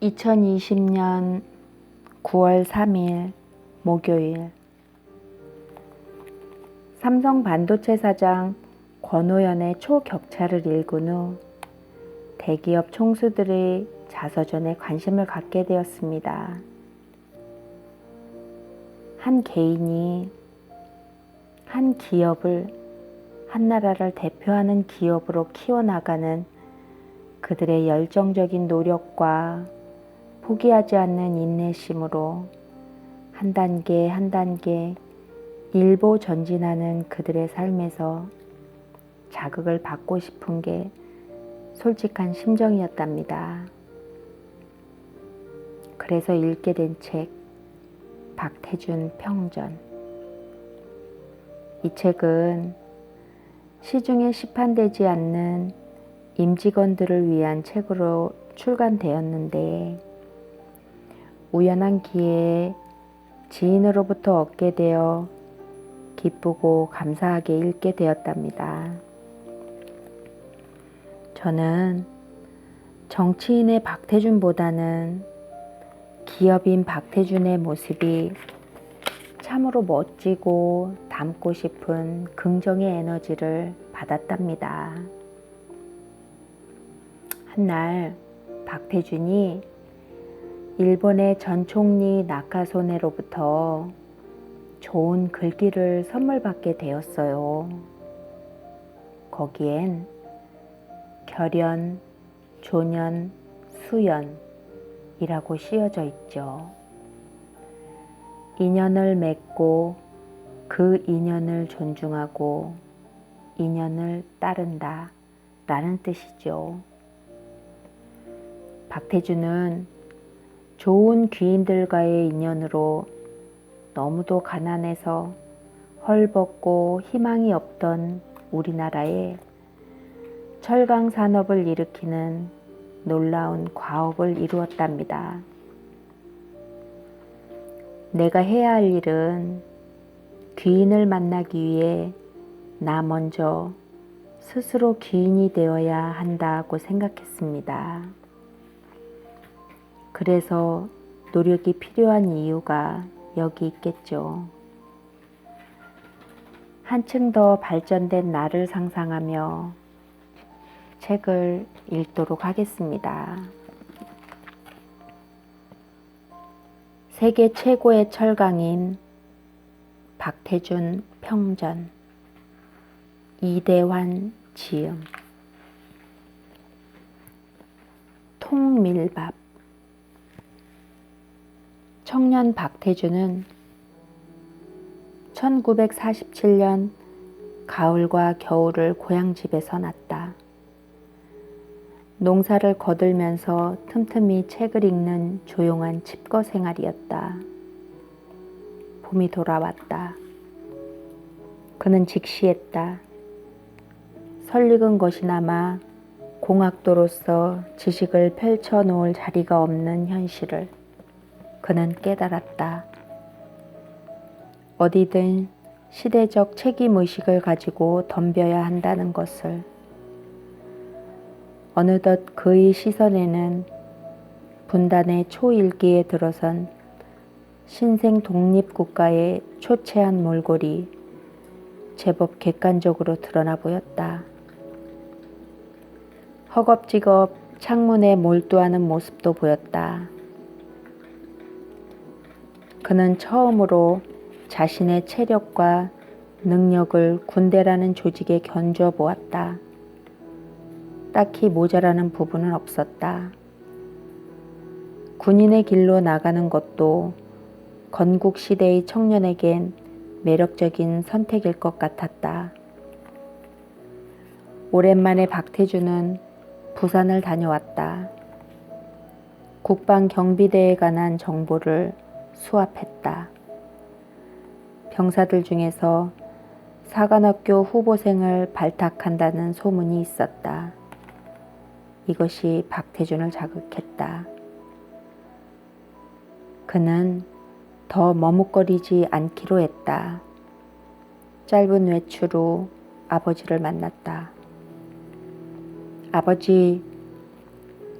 2020년 9월 3일 목요일, 삼성 반도체 사장 권오연의 초격차를 읽은 후 대기업 총수들의 자서전에 관심을 갖게 되었습니다. 한 개인이 한 기업을, 한 나라를 대표하는 기업으로 키워나가는 그들의 열정적인 노력과 포기하지 않는 인내심으로 한 단계 한 단계 일보 전진하는 그들의 삶에서 자극을 받고 싶은 게 솔직한 심정이었답니다. 그래서 읽게 된 책, 박태준 평전. 이 책은 시중에 시판되지 않는 임직원들을 위한 책으로 출간되었는데, 우연한 기회에 지인으로부터 얻게 되어 기쁘고 감사하게 읽게 되었답니다. 저는 정치인의 박태준보다는 기업인 박태준의 모습이 참으로 멋지고 닮고 싶은 긍정의 에너지를 받았답니다. 한날 박태준이 일본의 전 총리 나카소네로부터 좋은 글귀를 선물 받게 되었어요. 거기엔 결연, 조연, 수연이라고 쓰여져 있죠. 인연을 맺고 그 인연을 존중하고 인연을 따른다 라는 뜻이죠. 박태준은 좋은 귀인들과의 인연으로 너무도 가난해서 헐벗고 희망이 없던 우리나라에 철강 산업을 일으키는 놀라운 과업을 이루었답니다. 내가 해야 할 일은 귀인을 만나기 위해 나 먼저 스스로 귀인이 되어야 한다고 생각했습니다. 그래서 노력이 필요한 이유가 여기 있겠죠. 한층 더 발전된 나를 상상하며 책을 읽도록 하겠습니다. 세계 최고의 철강인 박태준 평전, 이대환 지음. 통밀밥. 청년 박태준은 1947년 가을과 겨울을 고향집에서 났다. 농사를 거들면서 틈틈이 책을 읽는 조용한 칩거 생활이었다. 봄이 돌아왔다. 그는 직시했다. 설익은 것이나마 공학도로서 지식을 펼쳐놓을 자리가 없는 현실을 그는 깨달았다. 어디든 시대적 책임의식을 가지고 덤벼야 한다는 것을. 어느덧 그의 시선에는 분단의 초일기에 들어선 신생 독립국가의 초췌한 몰골이 제법 객관적으로 드러나 보였다. 허겁지겁 창문에 몰두하는 모습도 보였다. 그는 처음으로 자신의 체력과 능력을 군대라는 조직에 견주어 보았다. 딱히 모자라는 부분은 없었다. 군인의 길로 나가는 것도 건국시대의 청년에겐 매력적인 선택일 것 같았다. 오랜만에 박태준은 부산을 다녀왔다. 국방경비대에 관한 정보를 수합했다. 병사들 중에서 사관학교 후보생을 발탁한다는 소문이 있었다. 이것이 박태준을 자극했다. 그는 더 머뭇거리지 않기로 했다. 짧은 외출 후 아버지를 만났다. 아버지,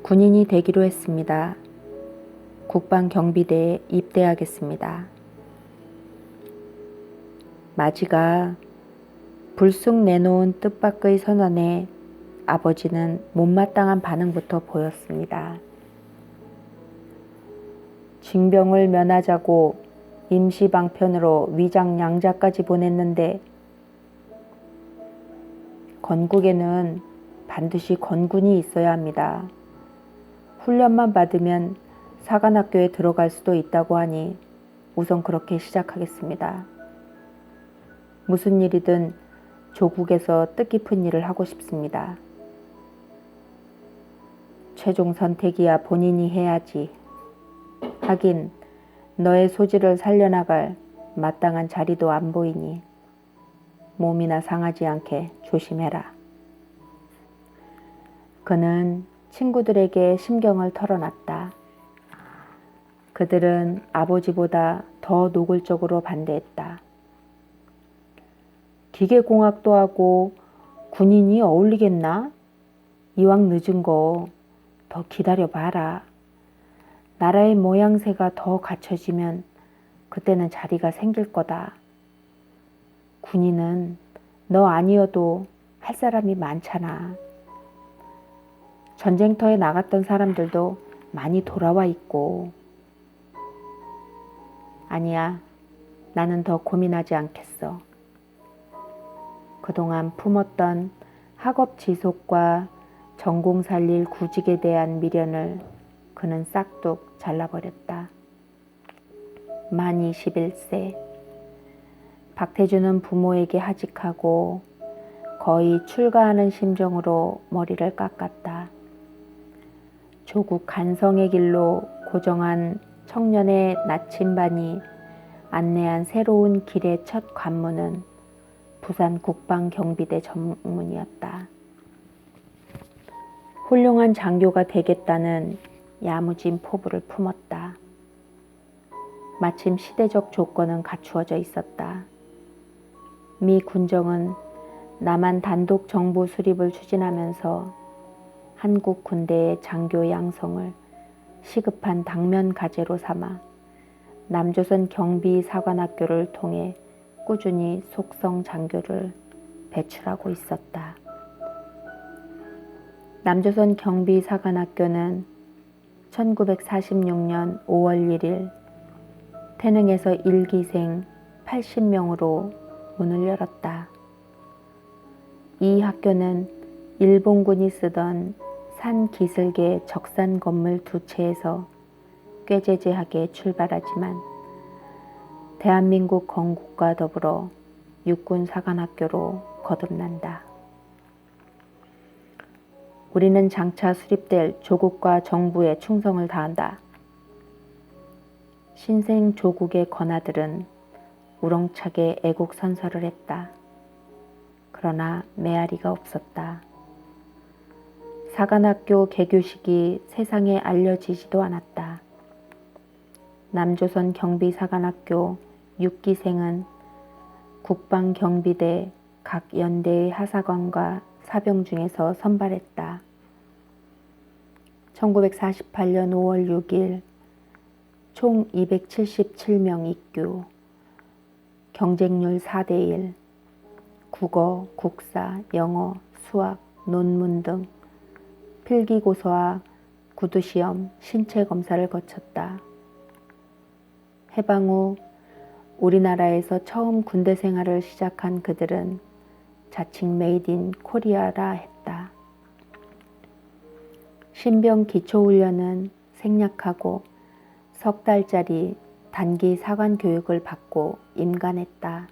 군인이 되기로 했습니다. 국방경비대에 입대하겠습니다. 마지가 불쑥 내놓은 뜻밖의 선언에 아버지는 못마땅한 반응부터 보였습니다. 징병을 면하자고 임시방편으로 위장양자까지 보냈는데 건국에는 반드시 건군이 있어야 합니다. 훈련만 받으면 사관학교에 들어갈 수도 있다고 하니 우선 그렇게 시작하겠습니다. 무슨 일이든 조국에서 뜻깊은 일을 하고 싶습니다. 최종 선택이야 본인이 해야지. 하긴 너의 소질을 살려나갈 마땅한 자리도 안 보이니 몸이나 상하지 않게 조심해라. 그는 친구들에게 심경을 털어놨다. 그들은 아버지보다 더 노골적으로 반대했다. 기계공학도 하고 군인이 어울리겠나? 이왕 늦은 거 더 기다려봐라. 나라의 모양새가 더 갖춰지면 그때는 자리가 생길 거다. 군인은 너 아니어도 할 사람이 많잖아. 전쟁터에 나갔던 사람들도 많이 돌아와 있고. 아니야, 나는 더 고민하지 않겠어. 그동안 품었던 학업 지속과 전공 살릴 구직에 대한 미련을 그는 싹둑 잘라버렸다. 만 21세. 박태준은 부모에게 하직하고 거의 출가하는 심정으로 머리를 깎았다. 조국 간성의 길로 고정한 청년의 나침반이 안내한 새로운 길의 첫 관문은 부산 국방경비대 전문이었다. 훌륭한 장교가 되겠다는 야무진 포부를 품었다. 마침 시대적 조건은 갖추어져 있었다. 미 군정은 남한 단독 정부 수립을 추진하면서 한국 군대의 장교 양성을 시급한 당면 과제로 삼아 남조선 경비사관학교를 통해 꾸준히 속성 장교를 배출하고 있었다. 남조선 경비사관학교는 1946년 5월 1일 태능에서 1기생 80명으로 문을 열었다. 이 학교는 일본군이 쓰던 산기슭의 적산 건물 두 채에서 꾀재재하게 출발하지만 대한민국 건국과 더불어 육군사관학교로 거듭난다. 우리는 장차 수립될 조국과 정부에 충성을 다한다. 신생 조국의 권하들은 우렁차게 애국 선서를 했다. 그러나 메아리가 없었다. 사관학교 개교식이 세상에 알려지지도 않았다. 남조선 경비사관학교 6기생은 국방경비대 각 연대의 하사관과 사병 중에서 선발했다. 1948년 5월 6일 총 277명 입교, 경쟁률 4대1, 국어, 국사, 영어, 수학, 논문 등 필기고사와 구두시험, 신체검사를 거쳤다. 해방 후 우리나라에서 처음 군대 생활을 시작한 그들은 자칭 메이드 인 코리아라 했다. 신병 기초훈련은 생략하고 석 달짜리 단기 사관 교육을 받고 임관했다.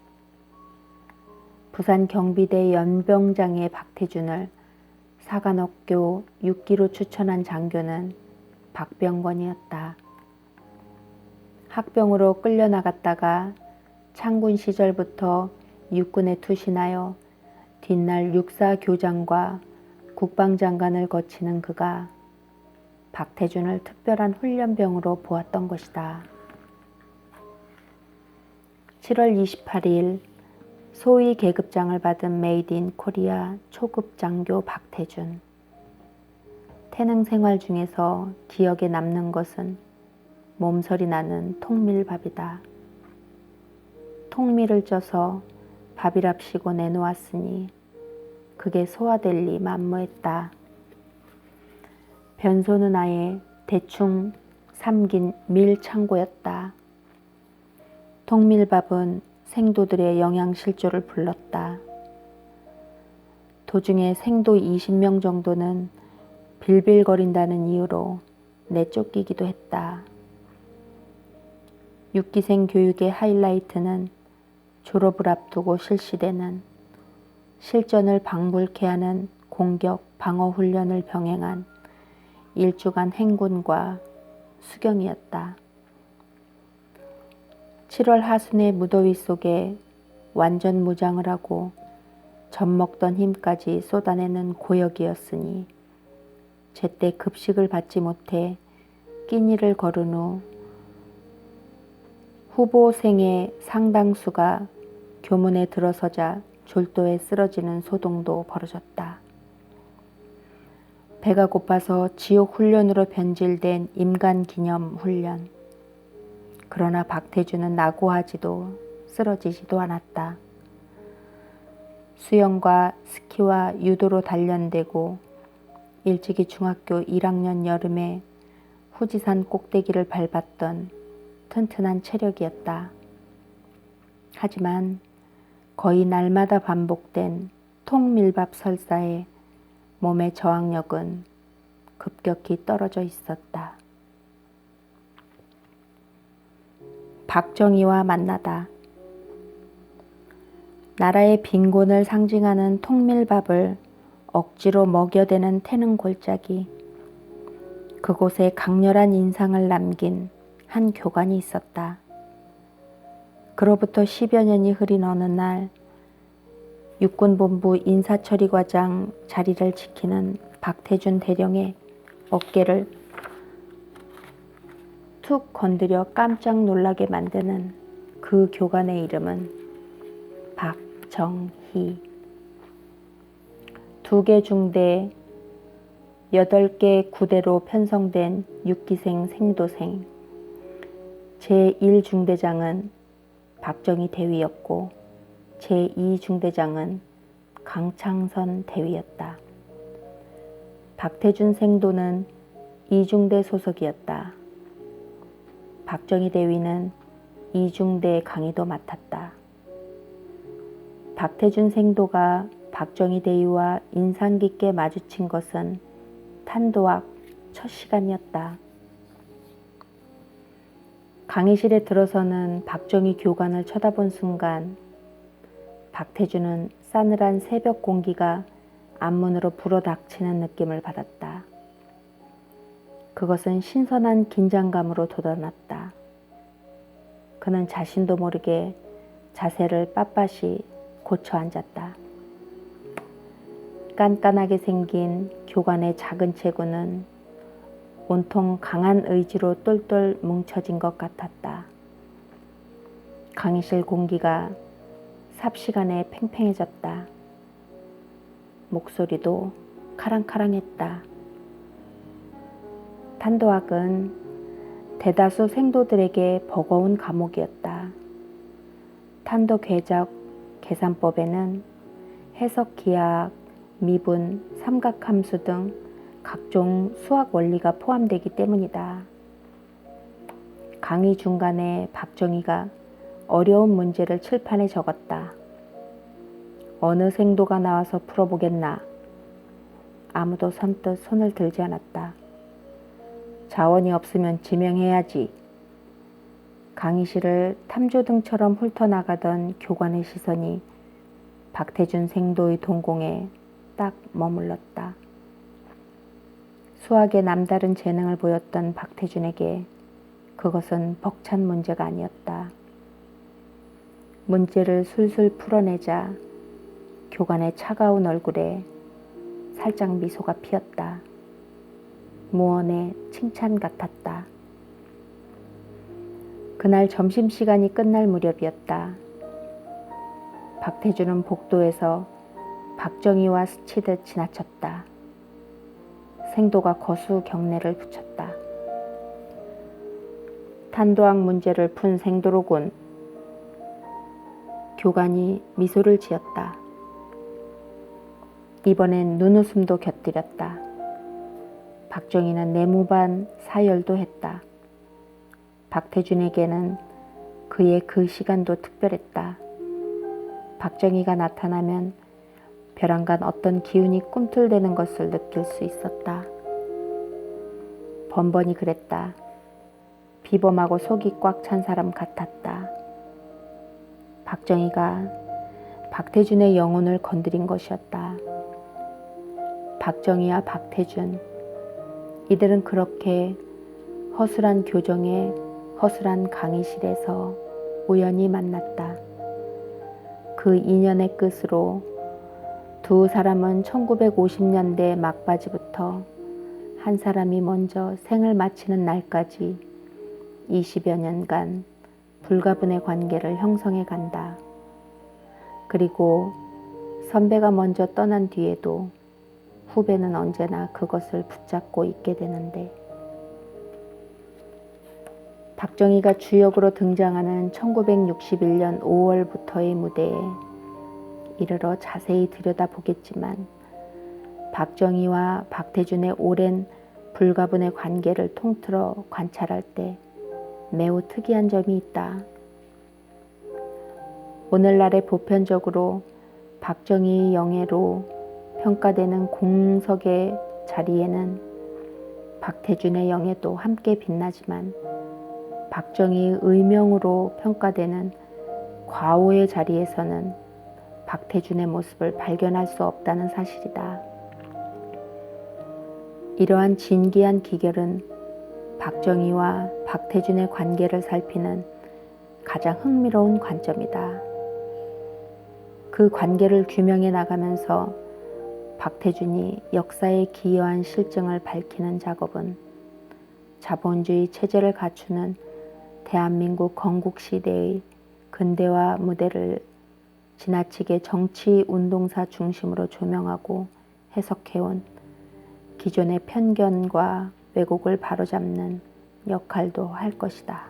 부산 경비대 연병장의 박태준을 사관학교 6기로 추천한 장교는 박병권이었다. 학병으로 끌려나갔다가 창군 시절부터 육군에 투신하여 뒷날 육사교장과 국방장관을 거치는 그가 박태준을 특별한 훈련병으로 보았던 것이다. 7월 28일 소위 계급장을 받은 메이드 인 코리아 초급 장교 박태준. 태능 생활 중에서 기억에 남는 것은 몸서리 나는 통밀밥이다. 통밀을 쪄서 밥이랍시고 내놓았으니 그게 소화될 리 만무했다. 변소는 아예 대충 삶긴 밀창고였다. 통밀밥은 생도들의 영양실조를 불렀다. 도중에 생도 20명 정도는 빌빌거린다는 이유로 내쫓기기도 했다. 6기생 교육의 하이라이트는 졸업을 앞두고 실시되는 실전을 방불케 하는 공격 방어 훈련을 병행한 일주간 행군과 수경이었다. 7월 하순의 무더위 속에 완전 무장을 하고 젖먹던 힘까지 쏟아내는 고역이었으니 제때 급식을 받지 못해 끼니를 거른 후 후보생의 상당수가 교문에 들어서자 졸도에 쓰러지는 소동도 벌어졌다. 배가 고파서 지옥 훈련으로 변질된 임간기념 훈련. 그러나 박태준은 낙오하지도 쓰러지지도 않았다. 수영과 스키와 유도로 단련되고 일찍이 중학교 1학년 여름에 후지산 꼭대기를 밟았던 튼튼한 체력이었다. 하지만 거의 날마다 반복된 통밀밥 설사에 몸의 저항력은 급격히 떨어져 있었다. 박정희와 만나다. 나라의 빈곤을 상징하는 통밀밥을 억지로 먹여대는 태능 골짜기. 그곳에 강렬한 인상을 남긴 한 교관이 있었다. 그로부터 10여 년이 흐린 어느 날 육군본부 인사처리과장 자리를 지키는 박태준 대령의 어깨를 툭 건드려 깜짝 놀라게 만드는 그 교관의 이름은 박정희. 2개 중대 8개 구대로 편성된 6기생 생도생. 제1중대장은 박정희 대위였고 제2중대장은 강창선 대위였다. 박태준 생도는 2중대 소속이었다. 박정희 대위는 2중대 강의도 맡았다. 박태준 생도가 박정희 대위와 인상 깊게 마주친 것은 탄도학 첫 시간이었다. 강의실에 들어서는 박정희 교관을 쳐다본 순간 박태준은 싸늘한 새벽 공기가 앞문으로 불어닥치는 느낌을 받았다. 그것은 신선한 긴장감으로 돋아났다. 그는 자신도 모르게 자세를 빳빳이 고쳐 앉았다. 깐깐하게 생긴 교관의 작은 체구는 온통 강한 의지로 똘똘 뭉쳐진 것 같았다. 강의실 공기가 삽시간에 팽팽해졌다. 목소리도 카랑카랑했다. 탄도학은 대다수 생도들에게 버거운 과목이었다. 탄도 궤적 계산법에는 해석 기하학, 미분, 삼각함수 등 각종 수학 원리가 포함되기 때문이다. 강의 중간에 박정희가 어려운 문제를 칠판에 적었다. 어느 생도가 나와서 풀어보겠나? 아무도 선뜻 손을 들지 않았다. 자원이 없으면 지명해야지. 강의실을 탐조등처럼 훑어나가던 교관의 시선이 박태준 생도의 동공에 딱 머물렀다. 수학에 남다른 재능을 보였던 박태준에게 그것은 벅찬 문제가 아니었다. 문제를 술술 풀어내자 교관의 차가운 얼굴에 살짝 미소가 피었다. 무언의 칭찬 같았다. 그날 점심시간이 끝날 무렵이었다. 박태준은 복도에서 박정희와 스치듯 지나쳤다. 생도가 거수 경례를 붙였다. 탄도학 문제를 푼 생도로군. 교관이 미소를 지었다. 이번엔 눈웃음도 곁들였다. 박정희는 내무반 사열도 했다. 박태준에게는 그의 그 시간도 특별했다. 박정희가 나타나면 벼랑간 어떤 기운이 꿈틀대는 것을 느낄 수 있었다. 번번이 그랬다. 비범하고 속이 꽉 찬 사람 같았다. 박정희가 박태준의 영혼을 건드린 것이었다. 박정희와 박태준, 이들은 그렇게 허술한 교정의 허술한 강의실에서 우연히 만났다. 그 인연의 끝으로 두 사람은 1950년대 막바지부터 한 사람이 먼저 생을 마치는 날까지 20여 년간 불가분의 관계를 형성해 간다. 그리고 선배가 먼저 떠난 뒤에도 후배는 언제나 그것을 붙잡고 있게 되는데, 박정희가 주역으로 등장하는 1961년 5월부터의 무대에 이르러 자세히 들여다보겠지만 박정희와 박태준의 오랜 불가분의 관계를 통틀어 관찰할 때 매우 특이한 점이 있다. 오늘날의 보편적으로 박정희의 영예로 평가되는 공석의 자리에는 박태준의 영예도 함께 빛나지만 박정희의 의명으로 평가되는 과오의 자리에서는 박태준의 모습을 발견할 수 없다는 사실이다. 이러한 진기한 기결은 박정희와 박태준의 관계를 살피는 가장 흥미로운 관점이다. 그 관계를 규명해 나가면서 박태준이 역사에 기여한 실증을 밝히는 작업은 자본주의 체제를 갖추는 대한민국 건국시대의 근대화 무대를 지나치게 정치 운동사 중심으로 조명하고 해석해온 기존의 편견과 왜곡을 바로잡는 역할도 할 것이다.